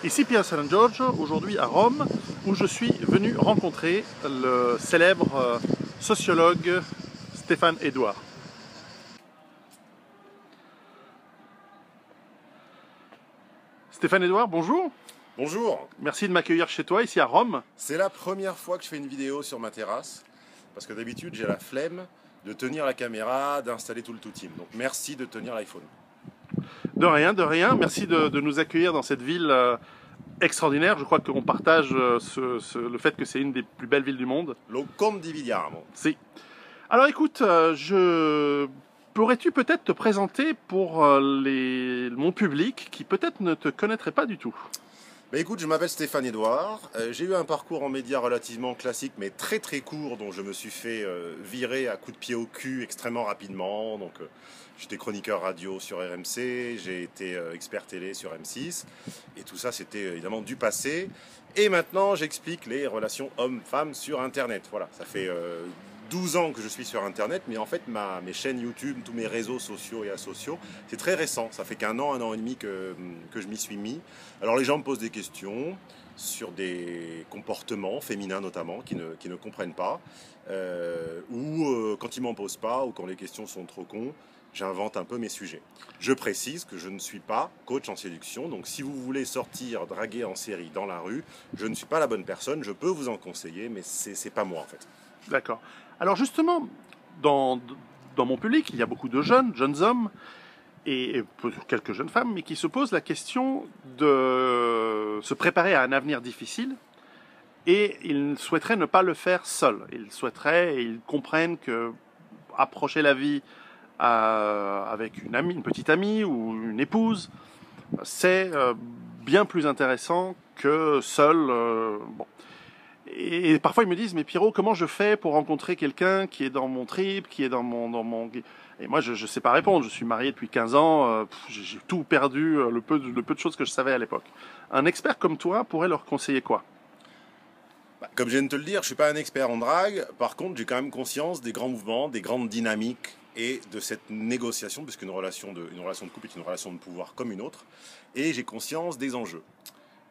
Ici Pier San Giorgio, aujourd'hui à Rome, où je suis venu rencontrer le célèbre sociologue Stéphane Edouard. Stéphane Edouard, bonjour. Bonjour, Merci de m'accueillir chez toi, ici à Rome. c'est la première fois que je fais une vidéo sur ma terrasse, parce que d'habitude j'ai la flemme de tenir la caméra, d'installer tout le tout-team. Donc merci de tenir l'iPhone. De rien, de rien. Merci de nous accueillir dans cette ville extraordinaire. Je crois qu'on partage le fait que c'est une des plus belles villes du monde. Lo condividiamo. Si. Alors écoute, pourrais-tu peut-être te présenter pour mon public qui peut-être ne te connaîtrait pas du tout? Bah écoute, je m'appelle Stéphane Edouard, j'ai eu un parcours en médias relativement classique mais très très court, dont je me suis fait virer à coups de pied au cul extrêmement rapidement. Donc j'étais chroniqueur radio sur RMC, j'ai été expert télé sur M6, et tout ça c'était évidemment du passé. Et maintenant j'explique les relations hommes-femmes sur Internet. Voilà, ça fait 12 ans que je suis sur Internet, mais en fait mes chaînes YouTube, tous mes réseaux sociaux et asociaux, c'est très récent. Ça fait un an et demi que je m'y suis mis. Alors les gens me posent des questions sur des comportements féminins notamment qui ne comprennent pas, ou quand ils m'en posent pas, ou quand les questions sont trop cons, j'invente un peu mes sujets. Je précise que je ne suis pas coach en séduction, donc si vous voulez sortir draguer en série dans la rue, je ne suis pas la bonne personne. Je peux vous en conseiller, mais c'est pas moi en fait. D'accord. Alors justement, dans mon public, il y a beaucoup de jeunes hommes, et quelques jeunes femmes, mais qui se posent la question de se préparer à un avenir difficile, et ils souhaiteraient ne pas le faire seuls. Ils souhaiteraient, et ils comprennent que approcher la vie avec une amie, une petite amie ou une épouse, c'est bien plus intéressant que seul. Bon. Et parfois ils me disent, mais Pierrot, comment je fais pour rencontrer quelqu'un qui est dans mon trip, qui est dans mon... Et moi je sais pas répondre, je suis marié depuis 15 ans, j'ai tout perdu, le peu de choses que je savais à l'époque. Un expert comme toi pourrait leur conseiller quoi? Comme je viens de te le dire, je ne suis pas un expert en drague. Par contre, j'ai quand même conscience des grands mouvements, des grandes dynamiques et de cette négociation, puisqu'une relation de couple est une relation de pouvoir comme une autre. Et j'ai conscience des enjeux.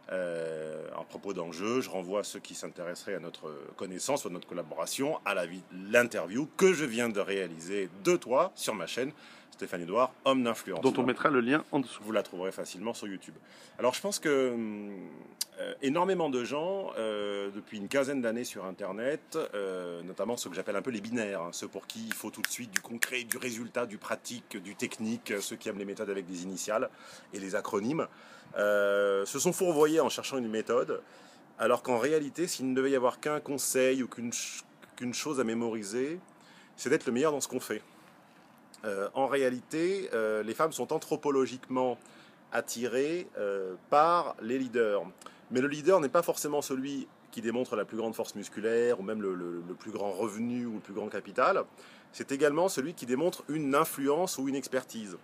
À propos d'enjeux, je renvoie à ceux qui s'intéresseraient à notre connaissance ou à notre collaboration à l'interview que je viens de réaliser de toi sur ma chaîne Stéphane Edouard, homme d'influence. Dont on mettra le lien en dessous. Vous la trouverez facilement sur YouTube. Alors je pense que énormément de gens, depuis une quinzaine d'années sur Internet, notamment ceux que j'appelle un peu les binaires, hein, ceux pour qui il faut tout de suite du concret, du résultat, du pratique, du technique, ceux qui aiment les méthodes avec des initiales et les acronymes, se sont fourvoyés en cherchant une méthode, alors qu'en réalité, s'il ne devait y avoir qu'un conseil ou qu'une chose à mémoriser, c'est d'être le meilleur dans ce qu'on fait. En réalité, les femmes sont anthropologiquement attirées par les leaders. Mais le leader n'est pas forcément celui qui démontre la plus grande force musculaire ou même le plus grand revenu ou le plus grand capital. C'est également celui qui démontre une influence ou une expertise.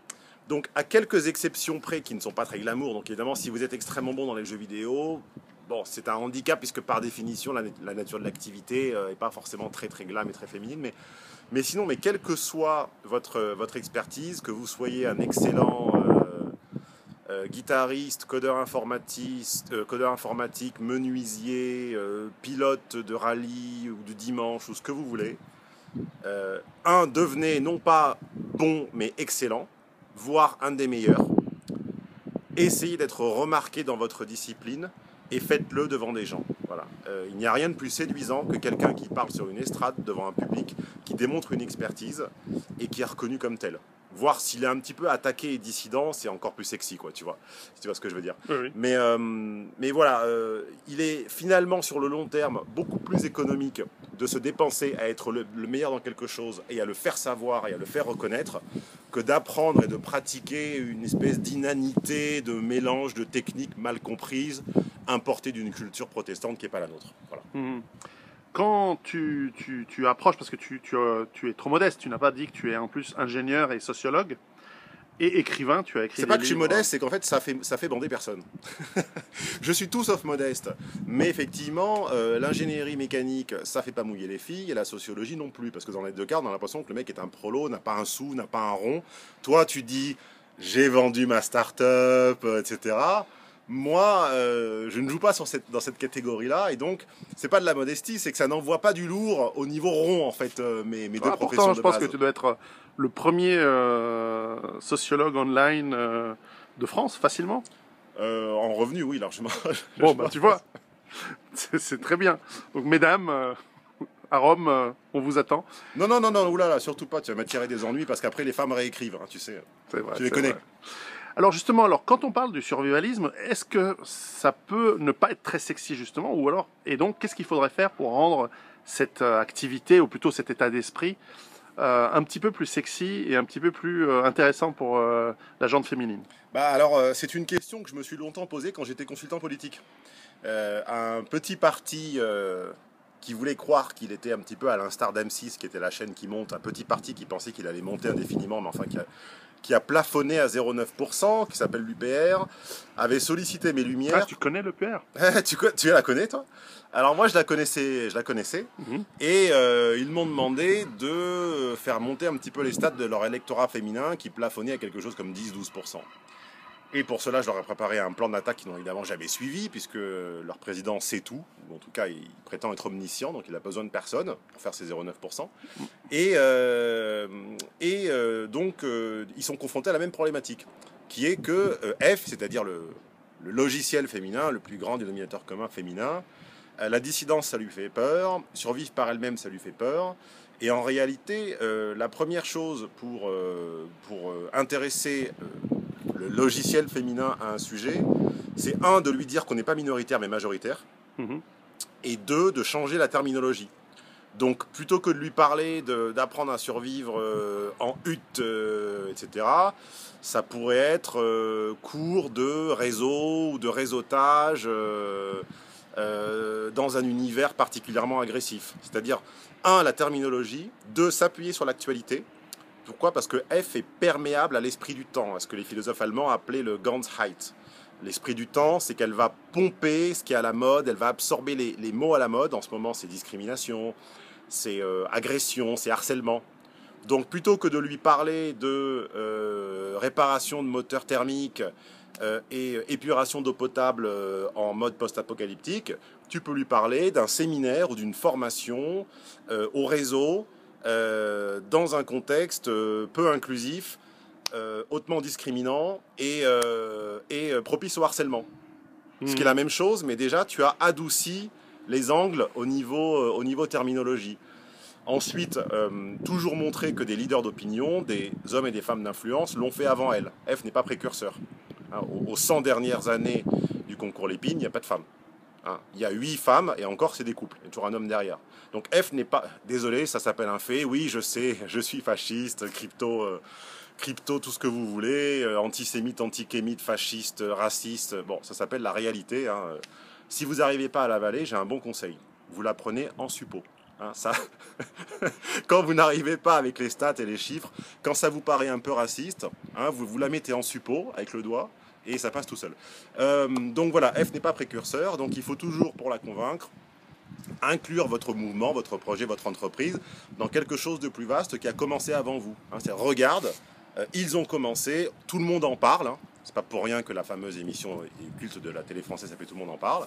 Donc à quelques exceptions près qui ne sont pas très glamour, donc évidemment si vous êtes extrêmement bon dans les jeux vidéo, bon c'est un handicap puisque par définition la nature de l'activité n'est pas forcément très glam et très féminine, mais sinon, quelle que soit votre expertise, que vous soyez un excellent guitariste, codeur informatique, menuisier, pilote de rallye ou de dimanche ou ce que vous voulez, devenez non pas bon mais excellent, voire un des meilleurs. Essayez d'être remarqué dans votre discipline et faites-le devant des gens. Voilà. Il n'y a rien de plus séduisant que quelqu'un qui parle sur une estrade devant un public, qui démontre une expertise et qui est reconnu comme tel. Voir s'il est un petit peu attaqué et dissident, c'est encore plus sexy, quoi, tu vois ce que je veux dire. Oui. Mais voilà, il est finalement sur le long terme beaucoup plus économique de se dépenser à être le meilleur dans quelque chose et à le faire savoir et à le faire reconnaître que d'apprendre et de pratiquer une espèce d'inanité, de mélange de techniques mal comprises, importées d'une culture protestante qui n'est pas la nôtre. Voilà. Mmh. Quand tu approches, parce que tu es trop modeste, tu n'as pas dit que tu es en plus ingénieur et sociologue et écrivain, tu as écrit des livres. C'est pas que je suis modeste, c'est qu'en fait ça fait bander personne. Je suis tout sauf modeste, mais effectivement l'ingénierie mécanique ça fait pas mouiller les filles et la sociologie non plus, parce que dans les deux cas on a l'impression que le mec est un prolo, n'a pas un sou, n'a pas un rond. Toi tu dis j'ai vendu ma start-up, etc. Moi, je ne joue pas dans cette catégorie-là, et donc c'est pas de la modestie, c'est que ça n'envoie pas du lourd au niveau rond en fait mes deux professions Pourtant, de je pense base. que tu dois être le premier sociologue online de France, facilement. En revenu, oui, largement. Bon, bah tu vois, c'est très bien. Donc, mesdames, à Rome, on vous attend. Non, non, non, non, oulala, surtout pas, tu vas m'attirer des ennuis parce qu'après les femmes réécrivent, hein, tu sais. C'est vrai, Tu les c'est connais. vrai. Alors justement, alors quand on parle du survivalisme, est-ce que ça peut ne pas être très sexy justement, ou alors, et donc qu'est-ce qu'il faudrait faire pour rendre cette activité, ou plutôt cet état d'esprit, un petit peu plus sexy et un petit peu plus intéressant pour la gente féminine? Bah alors, c'est une question que je me suis longtemps posée quand j'étais consultant politique. Un petit parti qui voulait croire qu'il était un petit peu à l'instar d'M6, qui était la chaîne qui monte, un petit parti qui pensait qu'il allait monter indéfiniment, mais enfin qui a plafonné à 0,9%, qui s'appelle l'UPR, avait sollicité mes Ah, lumières. tu connais le PR? Tu la connais, toi? Alors moi, je la connaissais. Mhm. Et ils m'ont demandé de faire monter un petit peu les stats de leur électorat féminin qui plafonnait à quelque chose comme 10-12%. Et pour cela, je leur ai préparé un plan d'attaque qu'ils n'ont évidemment jamais suivi, puisque leur président sait tout, ou en tout cas, il prétend être omniscient, donc il n'a besoin de personne pour faire ses 0,9%. Donc, ils sont confrontés à la même problématique, qui est que F, c'est-à-dire le logiciel féminin, le plus grand dénominateur commun féminin, la dissidence, ça lui fait peur, survivre par elle-même, ça lui fait peur. Et en réalité, la première chose pour intéresser le logiciel féminin à un sujet, c'est un, de lui dire qu'on n'est pas minoritaire mais majoritaire, Mhm. et deux, de changer la terminologie. Donc plutôt que de lui parler d'apprendre à survivre en hutte, etc., ça pourrait être cours de réseau ou de réseautage dans un univers particulièrement agressif. C'est-à-dire, un, la terminologie, deux, s'appuyer sur l'actualité. Pourquoi? Parce que F est perméable à l'esprit du temps, à ce que les philosophes allemands appelaient le Ganzheit. L'esprit du temps, c'est qu'elle va pomper ce qui est à la mode, elle va absorber les mots à la mode. En ce moment, c'est discrimination, c'est agression, c'est harcèlement. Donc plutôt que de lui parler de réparation de moteurs thermiques et épuration d'eau potable en mode post-apocalyptique, tu peux lui parler d'un séminaire ou d'une formation au réseau dans un contexte peu inclusif, hautement discriminant et propice au harcèlement. Ce qui est la même chose, mais déjà tu as adouci les angles au niveau terminologie. Ensuite, toujours montrer que des leaders d'opinion, des hommes et des femmes d'influence l'ont fait avant elle. F n'est pas précurseur. Hein, aux 100 dernières années du concours Lépine, il n'y a pas de femmes. Hein, il y a 8 femmes et encore c'est des couples. Il y a toujours un homme derrière. Donc F n'est pas... Désolé, ça s'appelle un fait. Oui, je sais, je suis fasciste, crypto, tout ce que vous voulez, antisémite, antikémite, fasciste, raciste. Bon, ça s'appelle la réalité. Hein. Si vous n'arrivez pas à l'avaler, j'ai un bon conseil. Vous la prenez en suppo. Hein, ça, quand vous n'arrivez pas avec les stats et les chiffres, quand ça vous paraît un peu raciste, hein, vous la mettez en suppo avec le doigt et ça passe tout seul. Donc voilà, F n'est pas précurseur, donc il faut toujours, pour la convaincre, inclure votre mouvement, votre projet, votre entreprise dans quelque chose de plus vaste qui a commencé avant vous. Hein, c'est regarde, ils ont commencé, tout le monde en parle. Hein, c'est pas pour rien que la fameuse émission culte de la télé française s'appelle Tout le monde en parle.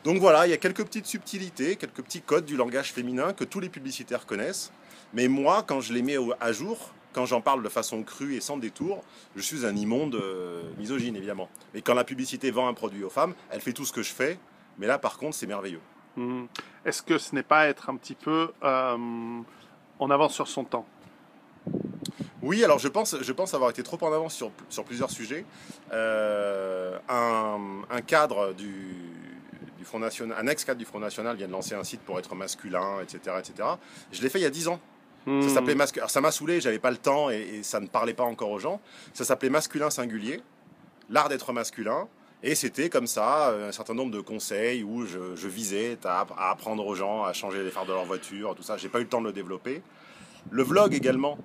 Donc voilà, il y a quelques petites subtilités, quelques petits codes du langage féminin que tous les publicitaires connaissent. Mais moi, quand je les mets à jour, quand j'en parle de façon crue et sans détour, je suis un immonde misogyne, évidemment. Mais quand la publicité vend un produit aux femmes, elle fait tout ce que je fais. Mais là, par contre, c'est merveilleux. Est-ce que ce n'est pas être un petit peu en avance sur son temps? Oui, alors je pense avoir été trop en avance sur plusieurs sujets. Un cadre du Front National, un ex-cadre du Front National vient de lancer un site pour être masculin, etc., etc. Je l'ai fait il y a 10 ans. Ça s'appelait masculin. Ça m'a saoulé, j'avais pas le temps et ça ne parlait pas encore aux gens. Ça s'appelait Masculin Singulier, l'art d'être masculin. Et c'était comme ça, un certain nombre de conseils où je visais à apprendre aux gens à changer les phares de leur voiture, tout ça. J'ai pas eu le temps de le développer. Le vlog également.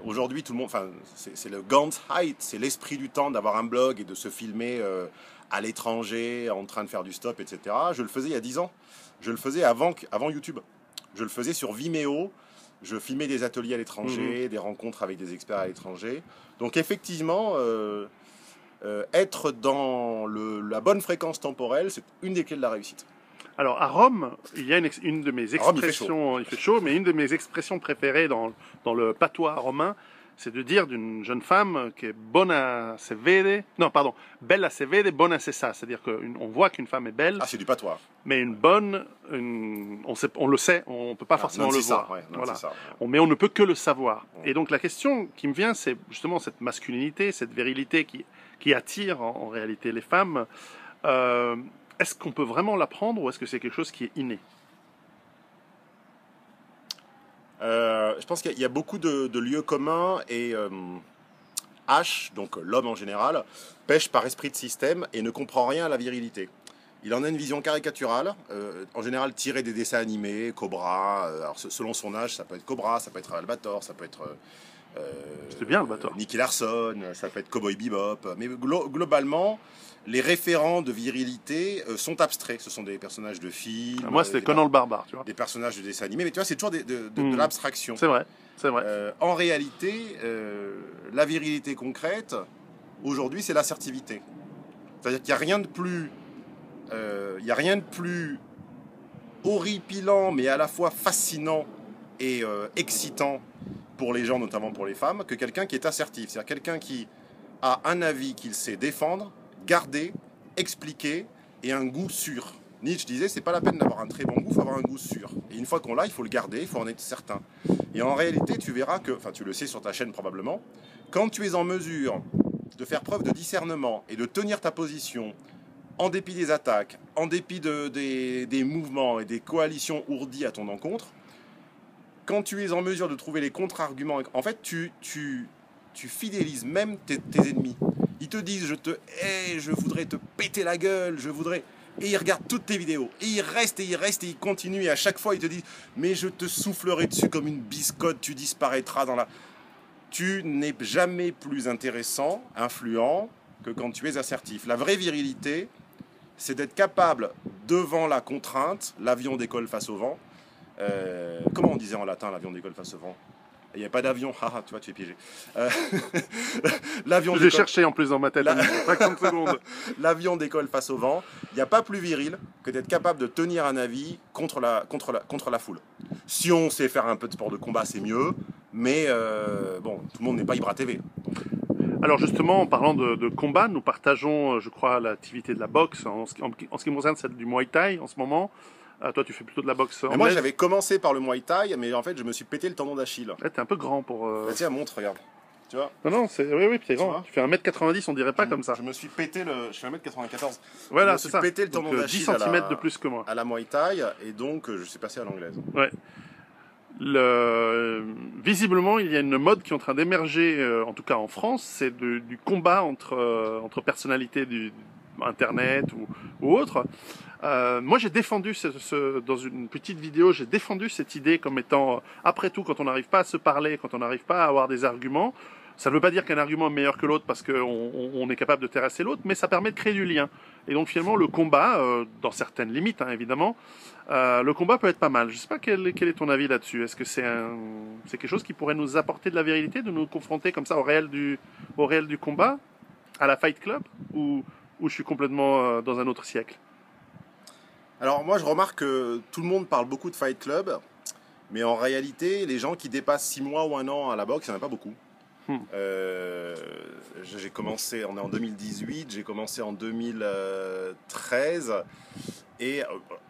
Aujourd'hui, tout le monde, enfin, c'est le Ganzheit, c'est l'esprit du temps d'avoir un blog et de se filmer à l'étranger, en train de faire du stop, etc. Je le faisais il y a 10 ans. Je le faisais avant YouTube. Je le faisais sur Vimeo. Je filmais des ateliers à l'étranger, des rencontres avec des experts à l'étranger. Donc effectivement, être dans la bonne fréquence temporelle, c'est une des clés de la réussite. Alors, à Rome, il y a une de mes expressions, il fait chaud, mais une de mes expressions préférées dans le patois romain, c'est de dire d'une jeune femme qui est bona se vede, non, pardon, bella se vede, bona se sa, c'est-à-dire qu'on voit qu'une femme est belle. Ah, c'est du patois. Mais une bonne, on le sait, on ne peut pas forcément le voir. Ouais, non, voilà. Ça, mais on ne peut que le savoir. Et donc la question qui me vient, c'est justement cette masculinité, cette virilité qui attire en réalité les femmes. Est-ce qu'on peut vraiment l'apprendre ou est-ce que c'est quelque chose qui est inné? Je pense qu'il y a beaucoup de lieux communs et H, donc l'homme en général, pêche par esprit de système et ne comprend rien à la virilité. Il en a une vision caricaturale, en général tirée des dessins animés, Cobra, alors selon son âge, ça peut être Cobra, ça peut être Albator, ça peut être c'était bien Albator. Nicky Larson, ça peut être Cowboy Bebop, mais globalement, les référents de virilité sont abstraits. Ce sont des personnages de films. Moi, c'était Conan le Barbare, tu vois. Des personnages de dessins animés, mais tu vois, c'est toujours de l'abstraction. C'est vrai, c'est vrai. En réalité, la virilité concrète, aujourd'hui, c'est l'assertivité. C'est-à-dire qu'il n'y a rien de plus... il n'y a rien de plus horripilant, mais à la fois fascinant et excitant pour les gens, notamment pour les femmes, que quelqu'un qui est assertif. C'est-à-dire quelqu'un qui a un avis qu'il sait défendre, garder, expliquer et un goût sûr. Nietzsche disait, c'est pas la peine d'avoir un très bon goût, il faut avoir un goût sûr. Et une fois qu'on l'a, il faut le garder, il faut en être certain. Et en réalité, tu verras que, enfin tu le sais sur ta chaîne probablement, quand tu es en mesure de faire preuve de discernement et de tenir ta position, en dépit des attaques, en dépit des mouvements et des coalitions ourdies à ton encontre, quand tu es en mesure de trouver les contre-arguments, en fait, tu fidélises même tes ennemis. Ils te disent, je te hais, je voudrais te péter la gueule, je voudrais... Et ils regardent toutes tes vidéos. Et ils restent, et ils restent, et ils continuent. Et à chaque fois, ils te disent, mais je te soufflerai dessus comme une biscotte, tu disparaîtras dans la... Tu n'es jamais plus intéressant, influent, que quand tu es assertif. La vraie virilité, c'est d'être capable, devant la contrainte, l'avion décolle face au vent. Comment on disait en latin, l'avion décolle face au vent? Il n'y a pas d'avion, haha, tu vois, tu es piégé. L'avion J'ai cherché en plus dans ma tête, une fraction de seconde. L'avion décolle face au vent. Il n'y a pas plus viril que d'être capable de tenir un avis contre la foule. Si on sait faire un peu de sport de combat, c'est mieux, mais bon, tout le monde n'est pas Ibra TV. Alors justement, en parlant de combat, nous partageons, je crois, l'activité de la boxe. En ce qui me concerne, celle du Muay Thai en ce moment. Toi, tu fais plutôt de la boxe anglaise. Moi, j'avais commencé par le Muay Thai, mais en fait, je me suis pété le tendon d'Achille. Là, t'es un peu grand pour... Tiens, montre, regarde. Tu vois? Non, oui, t'es grand. Tu fais 1m90, on dirait pas comme ça. Je me suis pété Je fais 1m94. Voilà, c'est ça. Je me suis pété le tendon d'Achille 10 cm de plus que moi. À la Muay Thai, et donc, je suis passé à l'anglaise. Ouais. Visiblement, il y a une mode qui est en train d'émerger, en tout cas en France, c'est du combat entre personnalités du Internet ou autres. Moi, j'ai défendu dans une petite vidéo, j'ai défendu cette idée comme étant, après tout, quand on n'arrive pas à se parler, quand on n'arrive pas à avoir des arguments, ça ne veut pas dire qu'un argument est meilleur que l'autre parce qu'on est capable de terrasser l'autre, mais ça permet de créer du lien. Et donc finalement, le combat, dans certaines limites, hein, évidemment, le combat peut être pas mal. Je ne sais pas quel est ton avis là-dessus. Est-ce que c'est quelque chose qui pourrait nous apporter de la virilité, de nous confronter comme ça au réel du combat, à la Fight Club, ou je suis complètement dans un autre siècle? Alors moi je remarque que tout le monde parle beaucoup de Fight Club, mais en réalité les gens qui dépassent 6 mois ou 1 an à la boxe, il n'y en a pas beaucoup. J'ai commencé, on est en 2018, j'ai commencé en 2013 et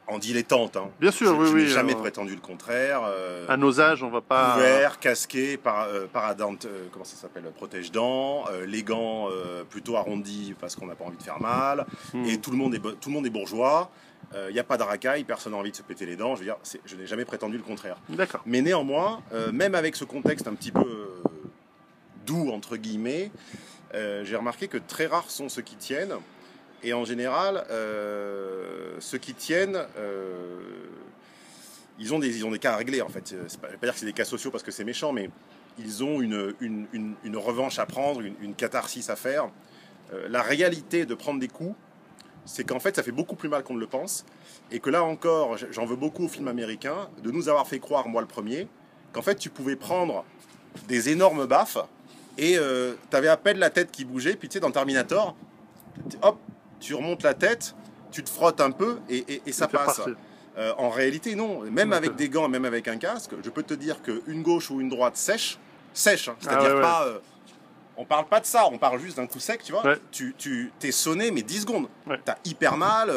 en dilettante. Hein. Bien sûr, je n'ai jamais prétendu le contraire. À nos âges, on va pas. Couvert, casqué, paradente, comment ça s'appelle, protège-dents, les gants plutôt arrondis parce qu'on n'a pas envie de faire mal. Et tout le monde est bourgeois. Il n'y a pas de racaille, personne n'a envie de se péter les dents. Je veux dire, je n'ai jamais prétendu le contraire. D'accord. Mais néanmoins, même avec ce contexte un petit peu doux entre guillemets, j'ai remarqué que très rares sont ceux qui tiennent. Et en général, ceux qui tiennent, ils ont des cas à régler en fait. Je ne vais pas dire que c'est des cas sociaux parce que c'est méchant, mais ils ont une revanche à prendre, une catharsis à faire. La réalité de prendre des coups, c'est qu'en fait ça fait beaucoup plus mal qu'on ne le pense. Et que là encore, j'en veux beaucoup aux films américains, de nous avoir fait croire, moi le premier, qu'en fait tu pouvais prendre des énormes baffes et t'avais à peine la tête qui bougeait, puis tu sais, dans Terminator, hop, tu remontes la tête, tu te frottes un peu et ça passe. En réalité, non. Même avec des gants, même avec un casque, je peux te dire qu'une gauche ou une droite sèche, hein. C'est-à-dire pas... on parle pas de ça, on parle juste d'un coup sec, tu vois. Ouais. Tu t'es sonné, mais 10 secondes. Ouais. T'as hyper mal.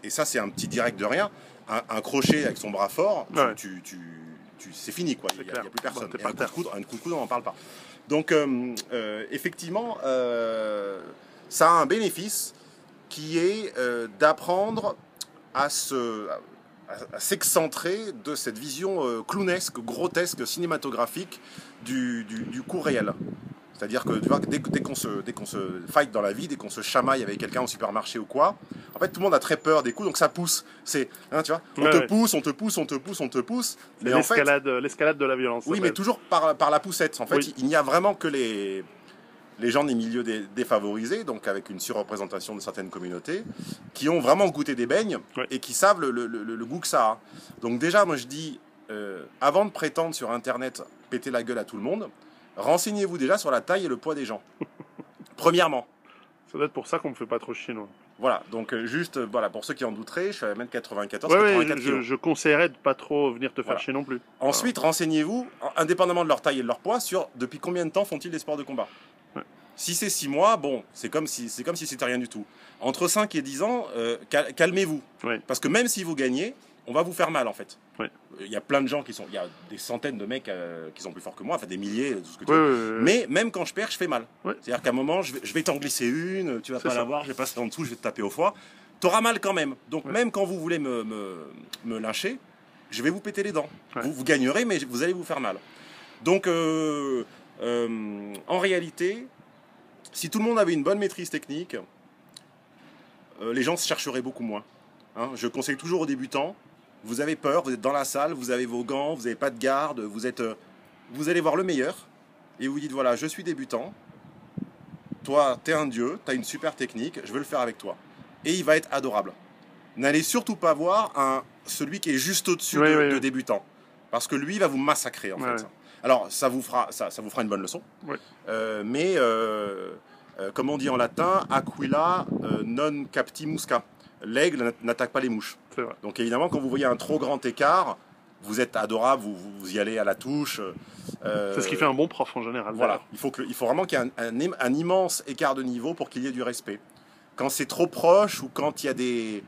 Et ça, c'est un petit direct de rien. Un crochet avec son bras fort, c'est fini, quoi. Il n'y a plus personne. Et un coup de coude, on n'en parle pas. Donc, effectivement, ça a un bénéfice qui est d'apprendre à s'excentrer de cette vision clownesque, grotesque, cinématographique du coup réel. C'est-à-dire que tu vois, dès qu'on se fight dans la vie, dès qu'on se chamaille avec quelqu'un au supermarché ou quoi, en fait tout le monde a très peur des coups, donc ça pousse. C'est, hein, tu vois, on te pousse. Mais l'escalade de la violence. Oui, mais toujours par la poussette. En fait, il n'y a vraiment que les gens des milieux défavorisés, donc avec une surreprésentation de certaines communautés, qui ont vraiment goûté des beignes et qui savent le goût que ça a. Donc déjà, moi je dis, avant de prétendre sur Internet péter la gueule à tout le monde, renseignez-vous déjà sur la taille et le poids des gens. Premièrement. Ça doit être pour ça qu'on ne me fait pas trop chier, nous. Voilà, donc juste, voilà, pour ceux qui en douteraient, je suis à 1m94, 84 kg. Je conseillerais de pas trop venir te faire chier non plus. Ensuite, renseignez-vous, indépendamment de leur taille et de leur poids, sur depuis combien de temps font-ils des sports de combat. Si c'est 6 mois, bon, c'est comme si c'était rien du tout. Entre 5 et 10 ans, calmez-vous. Parce que même si vous gagnez, on va vous faire mal en fait. Il y a plein de gens il y a des centaines de mecs qui sont plus forts que moi, enfin des milliers, tout ce que tu veux. Mais même quand je perds, je fais mal. C'est-à-dire qu'à un moment, je vais t'en glisser une, tu vas pas l'avoir, je vais passer en dessous, je vais te taper au foie. T'auras mal quand même. Donc même quand vous voulez me lyncher, je vais vous péter les dents. Vous gagnerez, mais vous allez vous faire mal. Donc en réalité, si tout le monde avait une bonne maîtrise technique, les gens se chercheraient beaucoup moins. Hein, je conseille toujours aux débutants, vous avez peur, vous êtes dans la salle, vous avez vos gants, vous n'avez pas de garde, vous allez voir le meilleur, et vous dites voilà, je suis débutant, toi, t'es un dieu, t'as une super technique, je veux le faire avec toi. Et il va être adorable. N'allez surtout pas voir celui qui est juste au-dessus de débutant, parce que lui, il va vous massacrer en fait. Alors, ça vous fera une bonne leçon, mais comme on dit en latin, aquila non capti musca. L'aigle n'attaque pas les mouches. Donc évidemment, quand vous voyez un trop grand écart, vous êtes adorable, vous y allez à la touche. C'est ce qui fait un bon prof en général. Voilà, il faut vraiment qu'il y ait un immense écart de niveau pour qu'il y ait du respect. Quand c'est trop proche ou quand il y a des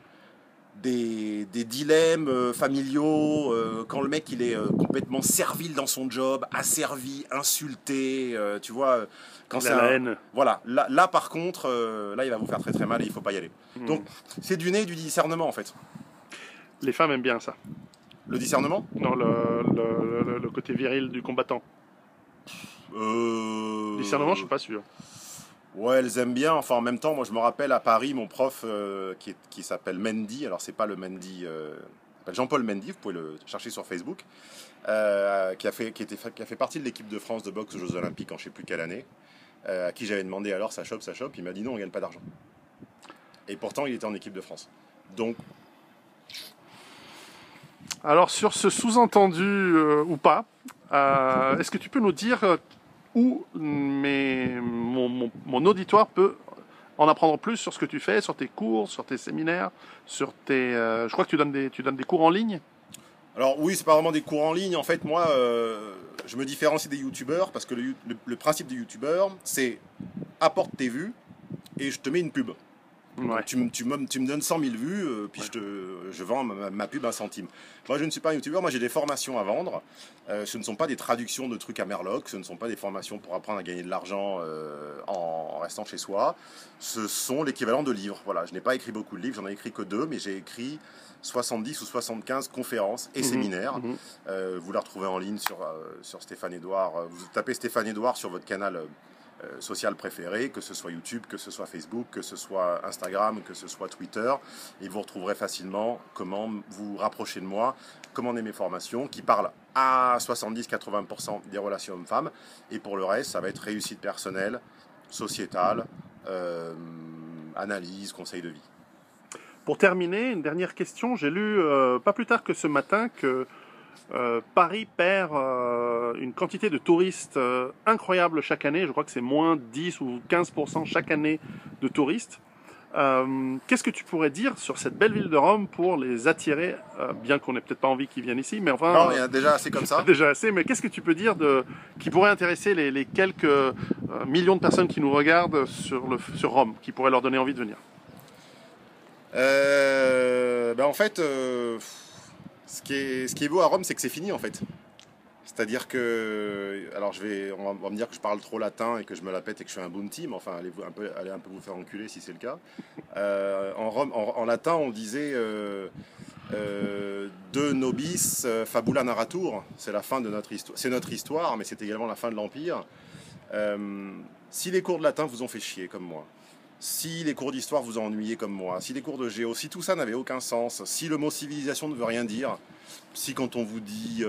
dilemmes familiaux, quand le mec il est complètement servile dans son job, asservi, insulté, tu vois, quand c'est la haine. Voilà, là par contre, là il va vous faire très très mal et il faut pas y aller. Donc c'est du nez et du discernement en fait. Les femmes aiment bien ça. Le discernement ? Non, le côté viril du combattant. Discernement, je suis pas sûr. Ouais, elles aiment bien. Enfin, en même temps, moi, je me rappelle à Paris, mon prof qui s'appelle Mendy. Alors, c'est pas le Mendy. Il s'appelle Jean-Paul Mendy. Vous pouvez le chercher sur Facebook. Qui a fait partie de l'équipe de France de boxe aux Jeux Olympiques en je sais plus quelle année. À qui j'avais demandé alors ça chope. Il m'a dit non, on gagne pas d'argent. Et pourtant, il était en équipe de France. Donc. Alors, sur ce sous-entendu ou pas, est-ce que tu peux nous dire où mon auditoire peut en apprendre plus sur ce que tu fais, sur tes cours, sur tes séminaires, sur tes... je crois que tu donnes des cours en ligne. Alors oui, c'est pas vraiment des cours en ligne. En fait, moi, je me différencie des youtubeurs parce que le principe des youtubeurs, c'est apporte tes vues et je te mets une pub. Donc, tu me donnes 100 000 vues, puis je vends ma pub 1 centime. Moi, je ne suis pas un youtubeur, moi j'ai des formations à vendre. Ce ne sont pas des traductions de trucs à Merloc, ce ne sont pas des formations pour apprendre à gagner de l'argent en restant chez soi. Ce sont l'équivalent de livres. Voilà, je n'ai pas écrit beaucoup de livres, j'en ai écrit que 2, mais j'ai écrit 70 ou 75 conférences et séminaires. Vous la retrouvez en ligne sur Stéphane Edouard. Vous tapez Stéphane Edouard sur votre canal social préféré, que ce soit YouTube, que ce soit Facebook, que ce soit Instagram, que ce soit Twitter, et vous retrouverez facilement comment vous rapprocher de moi, comment mes formations, qui parlent à 70-80% des relations hommes-femmes, et pour le reste, ça va être réussite personnelle, sociétale, analyse, conseil de vie. Pour terminer, une dernière question. J'ai lu pas plus tard que ce matin que Paris perd une quantité de touristes incroyable chaque année. Je crois que c'est moins 10 ou 15% chaque année de touristes. Qu'est-ce que tu pourrais dire sur cette belle ville de Rome pour les attirer, bien qu'on n'ait peut-être pas envie qu'ils viennent ici, mais enfin... Non, il y a déjà assez comme ça. Déjà assez, mais qu'est-ce que tu peux dire qui pourrait intéresser les quelques millions de personnes qui nous regardent sur Rome, qui pourrait leur donner envie de venir? En fait, ce qui est beau à Rome, c'est que c'est fini en fait. C'est-à-dire que, alors on va me dire que je parle trop latin et que je me la pète et que je suis un bounty, mais enfin allez un peu vous faire enculer si c'est le cas. En latin, on disait de nobis fabula narratur, c'est la fin de notre histoire. C'est notre histoire, mais c'est également la fin de l'Empire. Si les cours de latin vous ont fait chier comme moi, si les cours d'histoire vous ont ennuyé comme moi, si les cours de géo, si tout ça n'avait aucun sens, si le mot civilisation ne veut rien dire, si quand on vous dit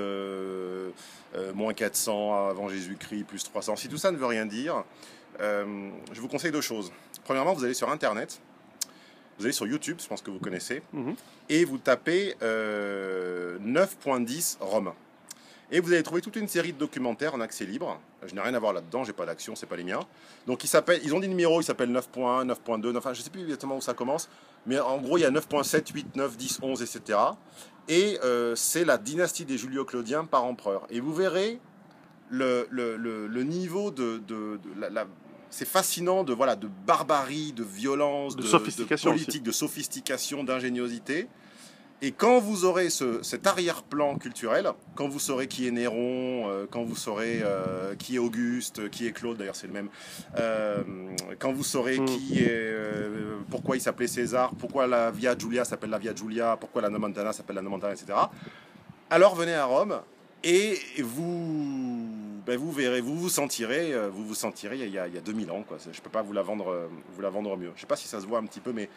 moins 400 avant Jésus-Christ, plus 300, si tout ça ne veut rien dire, je vous conseille deux choses. Premièrement, vous allez sur Internet, vous allez sur YouTube, je pense que vous connaissez, et vous tapez 9.10 Rome. Et vous allez trouver toute une série de documentaires en accès libre. Je n'ai rien à voir là-dedans, j'ai pas d'action, c'est pas les miens. Donc ils ont des numéros, ils s'appellent 9.1, 9.2, enfin je sais plus exactement où ça commence, mais en gros il y a 9.7, 8, 9, 10, 11, etc. Et c'est la dynastie des Julio-Claudiens par empereur. Et vous verrez le niveau c'est fascinant de barbarie, de violence, de sophistication de politique, de sophistication, d'ingéniosité. Et quand vous aurez cet arrière-plan culturel, quand vous saurez qui est Néron, quand vous saurez qui est Auguste, qui est Claude, d'ailleurs c'est le même, quand vous saurez pourquoi il s'appelait César, pourquoi la Via Giulia s'appelle la Via Giulia, pourquoi la Nomentana s'appelle la Nomentana, etc. Alors venez à Rome et vous verrez, vous vous sentirez il y a 2000 ans, quoi. Je ne peux pas vous la vendre mieux. Je ne sais pas si ça se voit un petit peu, mais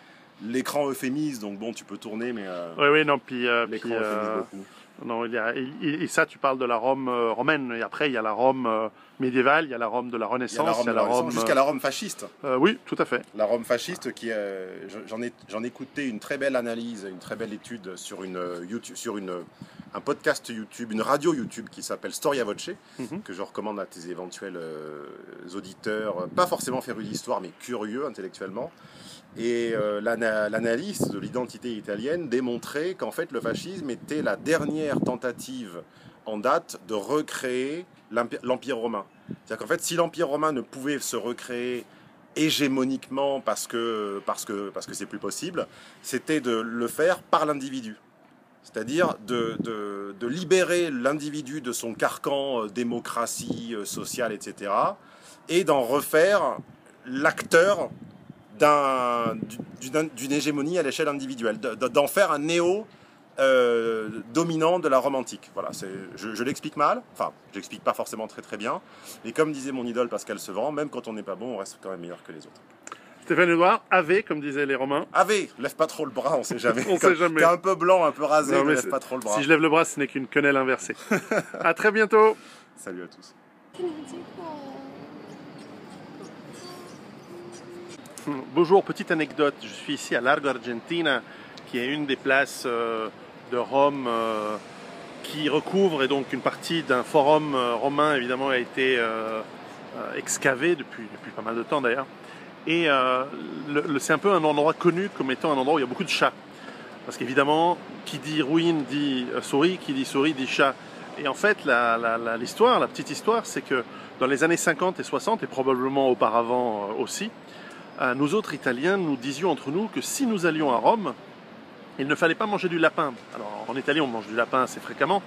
l'écran euphémise, donc bon, tu peux tourner, mais oui, non, puis l'écran euphémise beaucoup. Non, et ça, tu parles de la Rome romaine, et après, il y a la Rome médiévale, il y a la Rome de la Renaissance, il y a la Rome jusqu'à la Rome fasciste. Oui, tout à fait. La Rome fasciste, j'en ai écouté une très belle analyse, une très belle étude sur un podcast YouTube, une radio YouTube qui s'appelle Storia Voce, que je recommande à tes éventuels auditeurs, pas forcément férus d'histoire, mais curieux intellectuellement. Et l'analyse de l'identité italienne démontrait qu'en fait le fascisme était la dernière tentative en date de recréer l'Empire romain. C'est-à-dire qu'en fait, si l'Empire romain ne pouvait se recréer hégémoniquement parce que c'est plus possible, c'était de le faire par l'individu. C'est-à-dire de libérer l'individu de son carcan démocratie sociale, etc. et d'en refaire l'acteur d'une hégémonie à l'échelle individuelle, d'en faire un néo-dominant de la Rome antique. Voilà, je l'explique mal, enfin, je l'explique pas forcément très très bien, mais comme disait mon idole Pascal Sevran, même quand on n'est pas bon, on reste quand même meilleur que les autres. Stéphane Edouard, Ave, comme disaient les Romains. Ave, lève pas trop le bras, on sait jamais. On sait jamais. T'es un peu blanc, un peu rasé, non, mais lève pas trop le bras. Si je lève le bras, ce n'est qu'une quenelle inversée. À très bientôt. Salut à tous. Bonjour, petite anecdote, je suis ici à Largo Argentina, qui est une des places de Rome qui recouvre, et donc une partie d'un forum romain évidemment a été excavé depuis pas mal de temps d'ailleurs. Et c'est un peu un endroit connu comme étant un endroit où il y a beaucoup de chats. Parce qu'évidemment, qui dit ruine dit souris, qui dit souris dit chat. Et en fait, la petite histoire, c'est que dans les années 50 et 60, et probablement auparavant aussi, nous autres Italiens, nous disions entre nous que si nous allions à Rome, il ne fallait pas manger du lapin. Alors en Italie, on mange du lapin assez fréquemment.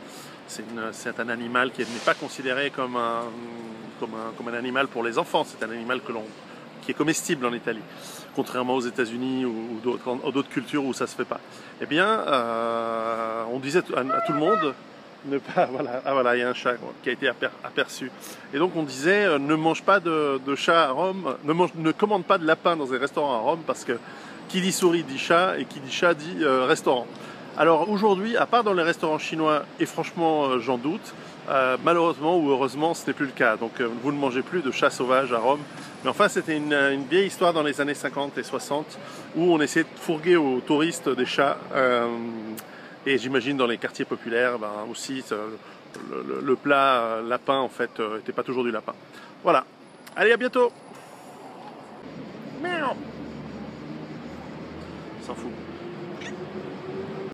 C'est un animal qui n'est pas considéré comme un animal pour les enfants. C'est un animal qui est comestible en Italie, contrairement aux États-Unis ou d'autres cultures où ça se fait pas. Eh bien, on disait à tout le monde ne pas. Voilà, il y a un chat qui a été aperçu. Et donc on disait ne mange pas de chat à Rome, ne commande pas de lapin dans un restaurant à Rome parce que qui dit souris dit chat et qui dit chat dit restaurant. Alors aujourd'hui, à part dans les restaurants chinois, et franchement j'en doute, malheureusement ou heureusement ce n'est plus le cas. Donc vous ne mangez plus de chat sauvage à Rome. Mais enfin c'était une vieille histoire dans les années 50 et 60 où on essayait de fourguer aux touristes des chats. Et j'imagine dans les quartiers populaires aussi, le plat lapin, en fait, n'était pas toujours du lapin. Voilà. Allez, à bientôt. Miaou. S'en fout.